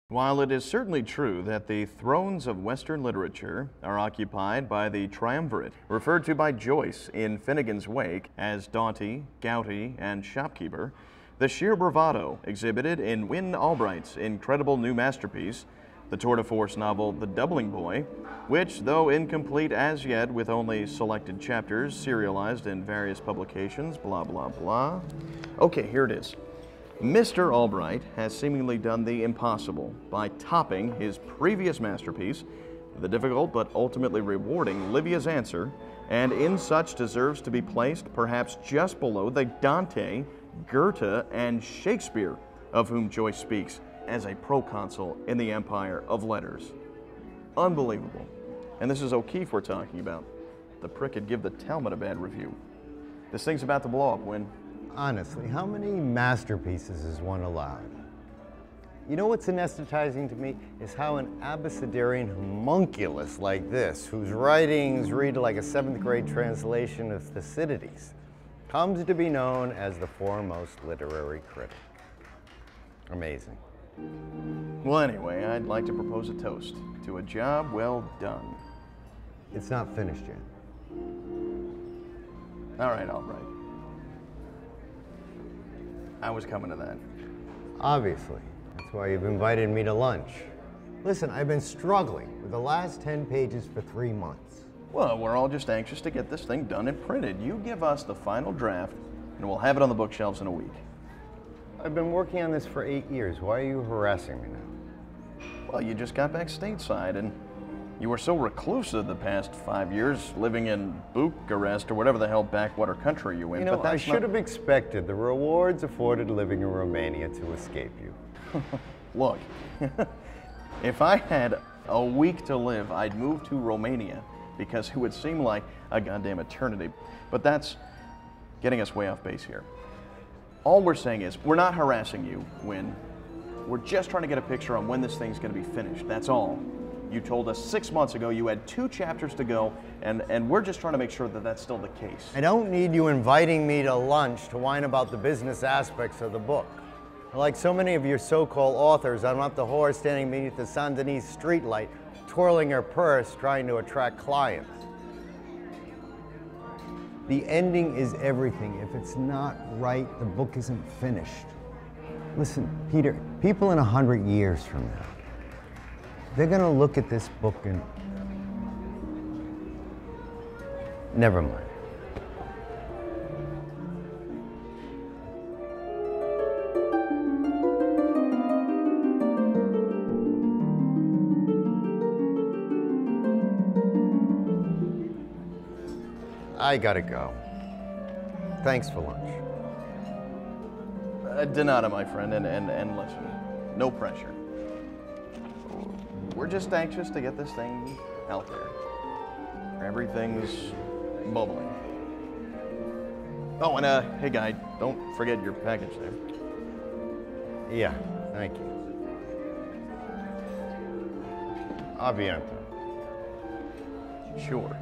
While it is certainly true that the thrones of Western literature are occupied by the triumvirate, referred to by Joyce in Finnegan's Wake as Doughty, Gouty, and Shopkeeper, the sheer bravado exhibited in Wynn Albright's incredible new masterpiece, the tour de force novel The Doubling Boy, which, though incomplete as yet with only selected chapters serialized in various publications, blah, blah, blah. Okay, here it is. Mr. Albright has seemingly done the impossible by topping his previous masterpiece, the difficult but ultimately rewarding Livia's Answer, and in such deserves to be placed perhaps just below the Dante, Goethe, and Shakespeare of whom Joyce speaks as a proconsul in the empire of letters. Unbelievable. And this is O'Keefe we're talking about. The prick could give the Talmud a bad review. This thing's about to blow up, Wynn. Honestly, how many masterpieces is one allowed? You know what's anesthetizing to me is how an abecedarian homunculus like this, whose writings read like a 7th grade translation of Thucydides, comes to be known as the foremost literary critic. Amazing. Well, anyway, I'd like to propose a toast to a job well done. It's not finished yet. All right, Albright. I was coming to that. Obviously. That's why you've invited me to lunch. Listen, I've been struggling with the last 10 pages for 3 months. Well, we're all just anxious to get this thing done and printed. You give us the final draft, and we'll have it on the bookshelves in a week. I've been working on this for 8 years. Why are you harassing me now? Well, you just got back stateside, and you were so reclusive the past 5 years, living in Bucharest or whatever the hell backwater country you in. You know, but I should have expected the rewards afforded living in Romania to escape you. Look, if I had a week to live, I'd move to Romania because it would seem like a goddamn eternity. But that's getting us way off base here. All we're saying is, we're not harassing you, Wynn. We're just trying to get a picture on when this thing's going to be finished, that's all. You told us 6 months ago you had 2 chapters to go, and we're just trying to make sure that that's still the case. I don't need you inviting me to lunch to whine about the business aspects of the book. Like so many of your so-called authors, I'm not the whore standing beneath the Saint Denis streetlight, twirling her purse, trying to attract clients. The ending is everything. If it's not right, the book isn't finished. Listen, Peter, people in 100 years from now, they're gonna look at this book and... Never mind. I gotta go. Thanks for lunch. Donata, my friend, and listen, no pressure. We're just anxious to get this thing out there. Everything's bubbling. Oh, and hey guy, don't forget your package there. Yeah, thank you. A bientôt. Sure.